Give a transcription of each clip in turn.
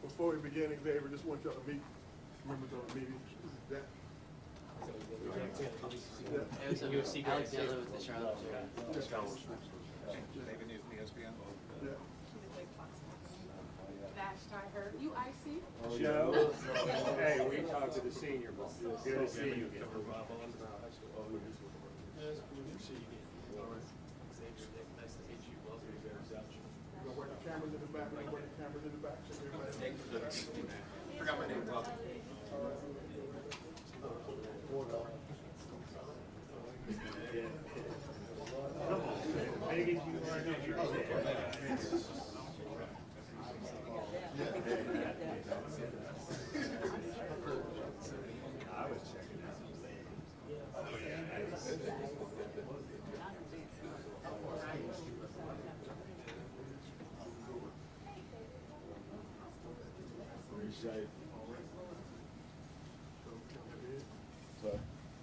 Before we begin, Xavier, just want y'all to meet members of the meeting. That. Alexander with the Charlotte. David Newton, ESPN. Vashti Hurt. You icy? Joe. Hey, we talked to the senior boss. Good to see you again. Nice to meet you. Welcome to your reception. Where the cameras in the back, where the cameras in the back. So everybody. Forgot my name. Welcome.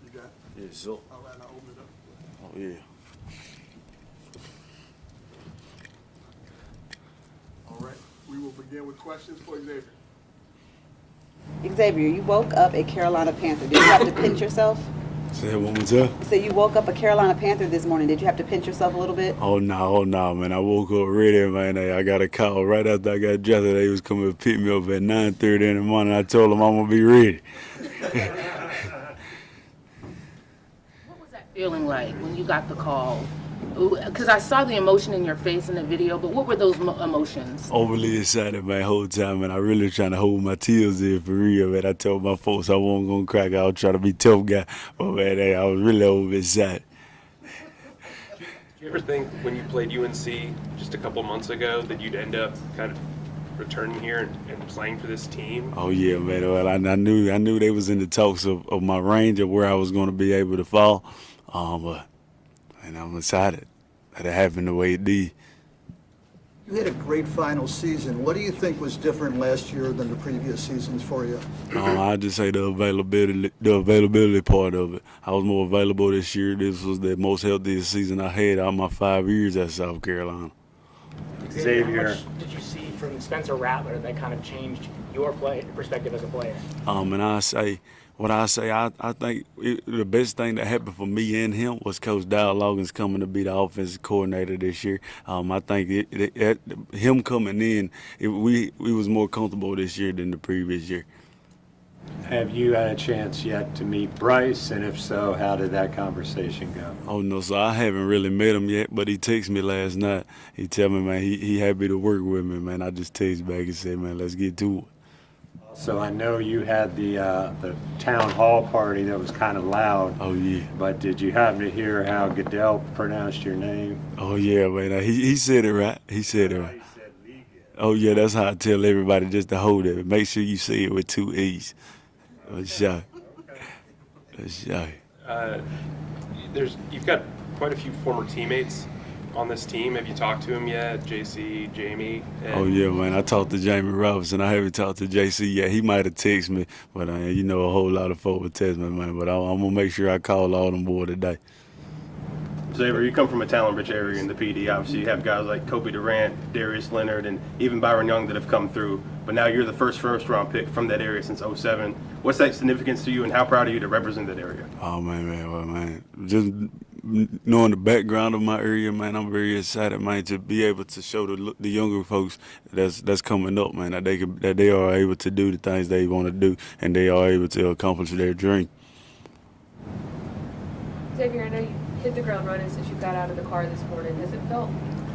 You got it? Yes, sir. All right, I'll open it up. Oh, yeah. All right, we will begin with questions for Xavier. Xavier, you woke up a Carolina Panther. Did you have to pinch yourself? Say that one more time. So you woke up a Carolina Panther this morning. Did you have to pinch yourself a little bit? Oh, no, man. I woke up ready, man. I got a call right after I got dressed. They was coming to pick me up at 9:30 in the morning. I told them I'm going to be ready. What was that feeling like when you got the call? Because I saw the emotion in your face in the video, but what were those emotions? Overly excited, man, whole time, and I really trying to hold my tears in for real, man. I told my folks I wasn't going to cry. I was trying to be a tough guy, but, man, hey, I was really overly excited. Did you ever think when you played UNC just a couple months ago that you'd end up kind of returning here and playing for this team? Oh, yeah, man. Well, I knew they was in the talks of my range of where I was going to be able to fall, and I'm excited that it happened the way it did. You had a great final season. What do you think was different last year than the previous seasons for you? I just say the availability part of it. I was more available this year. This was the most healthiest season I had out of my 5 years at South Carolina. Xavier. How much did you see from Spencer Rattler that kind of changed your perspective as a player? And I think the best thing that happened for me and him was Coach Dow Loggins coming to be the offensive coordinator this year. I think him coming in, we was more comfortable this year than the previous year. Have you had a chance yet to meet Bryce? And if so, how did that conversation go? Oh, no, so I haven't really met him yet, but he texted me last night. He tell me, man, he happy to work with me, man. I just texted back and said, man, let's get to it. So I know you had the town hall party that was kind of loud. Oh, yeah. But did you happen to hear how Goodell pronounced your name? Oh, yeah, man. He said it right. He said it right. Oh, yeah, that's how I tell everybody just to hold it. Make sure you say it with 2 E's. That's shy. That's shy. You've got quite a few former teammates on this team. Have you talked to him yet? JC, Jamie? Oh, yeah, man. I talked to Jamie Robinson. I haven't talked to JC yet. He might have texted me, but a whole lot of folks will text me, man. But I'm going to make sure I call all them boys today. Xavier, you come from a talent-rich area in the PD. Obviously, you have guys like Kobe Durant, Darius Leonard, and even Byron Young that have come through. But now you're the first-round pick from that area since '07. What's that significance to you, and how proud are you to represent that area? Oh, man. Just knowing the background of my area, man, I'm very excited, man, to be able to show the younger folks that's coming up, man, that they are able to do the things they want to do, and they are able to accomplish their dream. Xavier, I know you hit the ground running since you got out of the car this morning. Has it felt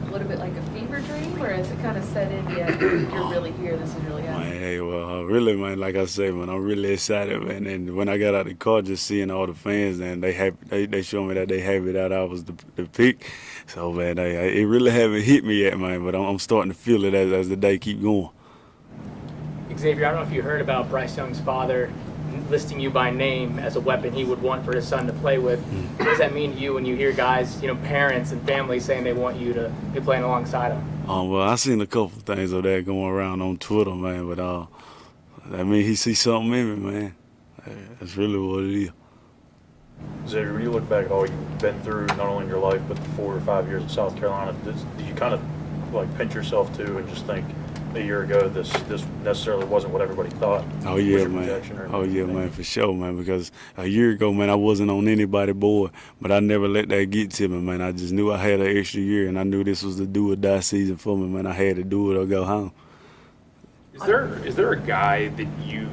a little bit like a fever dream, or has it kind of set in yet? You're really here. This is really happening. Man, hey, well, really, man, like I say, man, I'm really excited, man. And when I got out of the car, just seeing all the fans, and they showed me that they happy that I was the pick. So, man, it really haven't hit me yet, man, but I'm starting to feel it as the day keep going. Xavier, I don't know if you heard about Bryce Young's father listing you by name as a weapon he would want for his son to play with. What does that mean to you when you hear guys, parents and families saying they want you to be playing alongside him? Well, I seen a couple things of that going around on Twitter, man. But I mean, he sees something in me, man. That's really what it is. Xavier, when you look back at all you've been through, not only in your life, but the 4 or 5 years in South Carolina, do you kind of pinch yourself too and just think a year ago this necessarily wasn't what everybody thought? Oh yeah, man. Oh yeah, man, for sure, man. Because a year ago, man, I wasn't on anybody's board, but I never let that get to me, man. I just knew I had an extra year, and I knew this was the do or die season for me, man. I had to do it or go home. Is there a guy that you,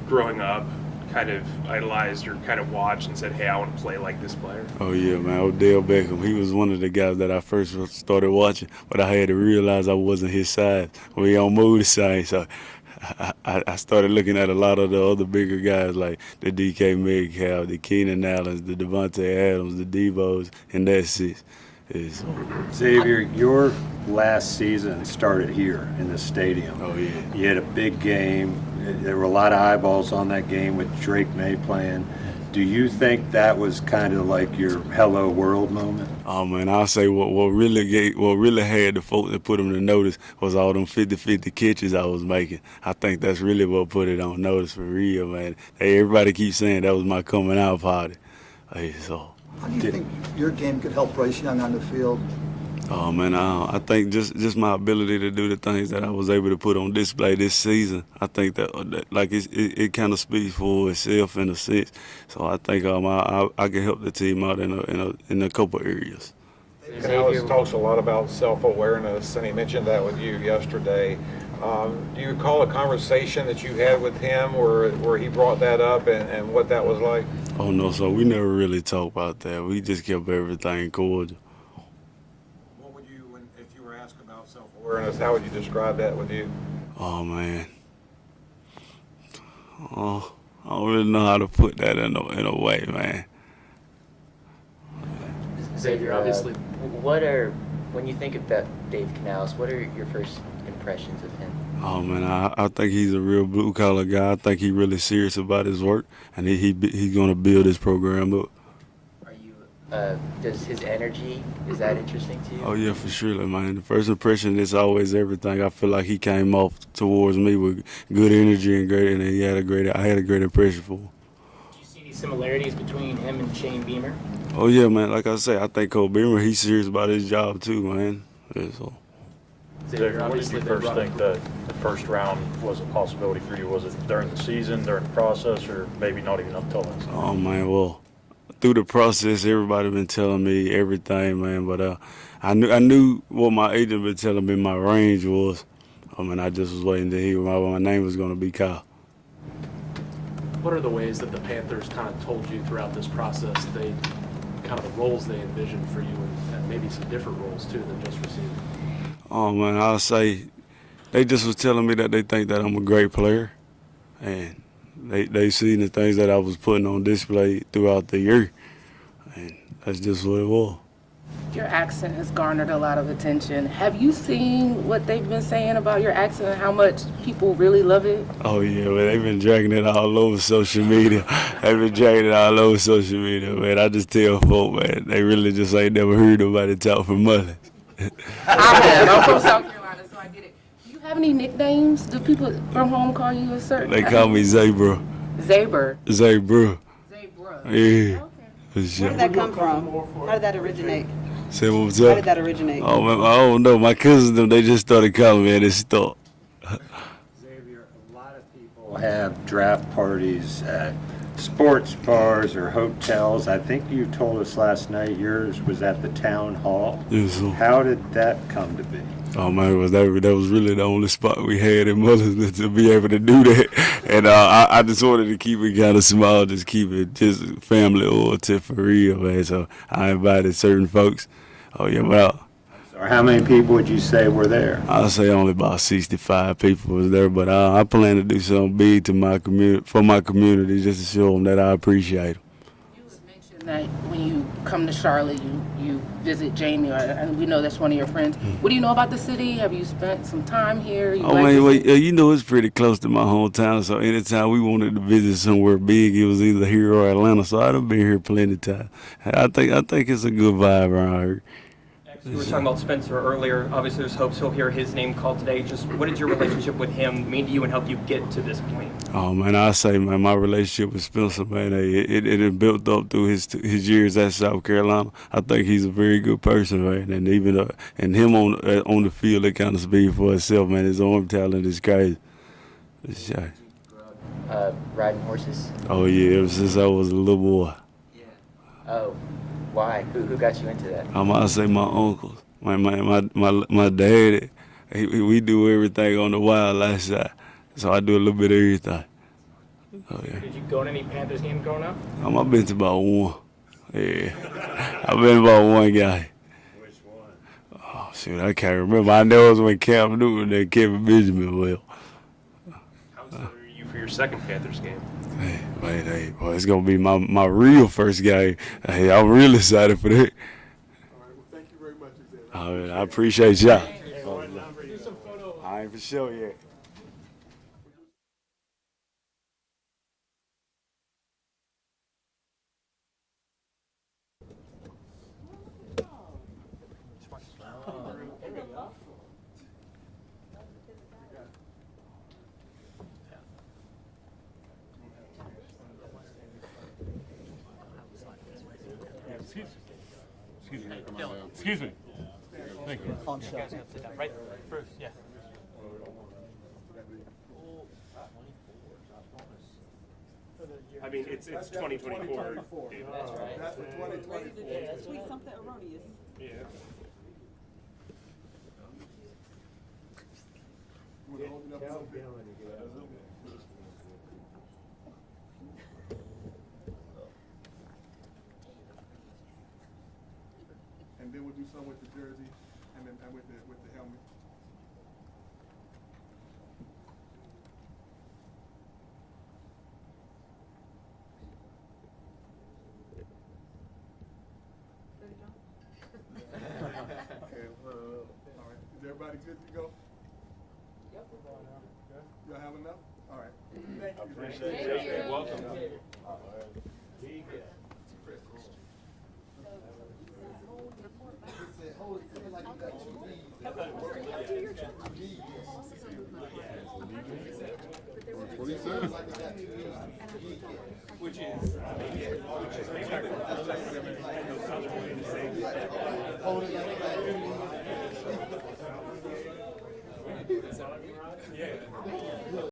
growing up, kind of idolized or kind of watched and said, hey, I want to play like this player? Oh yeah, man, Odell Beckham. He was one of the guys that I first started watching, but I had to realize I wasn't his size. We don't move the same, so I started looking at a lot of the other bigger guys like the DK Metcalf, the Keenan Allens, the Devontae Adams, the Devos, and that's it. Xavier, your last season started here in the stadium. Oh yeah. You had a big game. There were a lot of eyeballs on that game with Drake May playing. Do you think that was kind of like your hello world moment? Oh man, I'll say what really had the folks that put them to notice was all them 50-50 catches I was making. I think that's really what put it on notice for real, man. Hey, everybody keeps saying that was my coming out party. So. How do you think your game could help Bryce Young on the field? Oh man, I think just my ability to do the things that I was able to put on display this season. I think that like it kind of speaks for itself in a sense. So I think I can help the team out in a couple areas. Alex talks a lot about self-awareness, and he mentioned that with you yesterday. Do you recall a conversation that you had with him where he brought that up and what that was like? Oh no, so we never really talked about that. We just kept everything cordial. What would you, if you were asked about self-awareness, how would you describe that with you? Oh man, I don't really know how to put that in a way, man. Xavier, obviously, when you think about Dave Canales, what are your first impressions of him? Oh man, I think he's a real blue collar guy. I think he's really serious about his work, and he's gonna build his program up. Does his energy, is that interesting to you? Oh yeah, for sure, man. The first impression is always everything. I feel like he came off towards me with good energy and I had a great impression for him. Do you see any similarities between him and Shane Beamer? Oh yeah, man. Like I say, I think Cole Beamer, he's serious about his job too, man. Yeah, so. Xavier, what did you first think that the first round was a possibility for you? Was it during the season, during the process, or maybe not even up till then? Oh man, well, through the process, everybody been telling me everything, man. But I knew what my agent been telling me my range was. I mean, I just was waiting to hear my name was gonna be called. What are the ways that the Panthers kind of told you throughout this process kind of the roles they envisioned for you, and maybe some different roles too than just receiver? Oh man, I'll say they just was telling me that they think that I'm a great player, and they seen the things that I was putting on display throughout the year, and that's just what it was. Your accent has garnered a lot of attention. Have you seen what they've been saying about your accent and how much people really love it? Oh yeah, man, they've been dragging it all over social media. Man. I just tell folk, man, they really just ain't never heard nobody talk for money. I have. I'm from South Carolina, so I get it. Do you have any nicknames? Do people from home call you a certain? They call me Zabra. Zabra. Zabra. Zabra. Yeah. Where did that come from? How did that originate? Say what was up? How did that originate? Oh man, I don't know. My cousins, they just started calling me and it stopped. Xavier, a lot of people have draft parties at sports bars or hotels. I think you told us last night yours was at the town hall. Yes, sir. How did that come to be? Oh man, that was really the only spot we had in Mullins to be able to do that. And I just wanted to keep it kind of small, just keep it just family oriented for real, man. So I invited certain folks. Oh yeah, well. Or how many people would you say were there? I'll say only about 65 people was there, but I plan to do something big to for my community, just to show them that I appreciate them. You mentioned that when you come to Charlotte, you visit Jamie, and we know that's one of your friends. What do you know about the city? Have you spent some time here? You Oh like man, the well, city? you know it's pretty close to my hometown. So anytime we wanted to visit somewhere big, it was either here or Atlanta. So I've been here plenty of times. I think it's a good vibe around here. We were talking about Spencer earlier. Obviously, there's hopes he'll hear his name called today. Just what did your relationship with him mean to you and help you get to this point? Oh man, I say man, my relationship with Spencer, man, it built up through his years at South Carolina. I think he's a very good person, man, and even and him on the field, it kind of speaks for itself, man. His arm talent is crazy. Riding horses? Oh yeah, ever since I was a little boy. Oh, why? Who got you into that? I say my uncles, my daddy. We do everything on the wildlife side, so I do a little bit of everything. Oh yeah. Did you go to any Panthers games growing up? I've been to about one. Yeah, I've been about one guy. Which one? Oh shoot, I can't remember. I know it was when Cam Newton and Kevin Benjamin well. How excited are you for your second Panthers game? Hey, boy, it's gonna be my real first game. Hey, I'm really excited for that. All right, well, thank you very much, Xavier. All right, I appreciate y'all. I ain't for sure yet. Excuse me. Thank you. Right first, yeah. I mean, it's 2024. That's for 2024. Tweet something erroneous. Yeah. You wanna open up something? And then we'll do some with the jersey and then with the helmet. Okay, all right. Is everybody good to go? Yep. Y'all have enough? All right. Thank you. Appreciate it. Welcome. What he said. Which is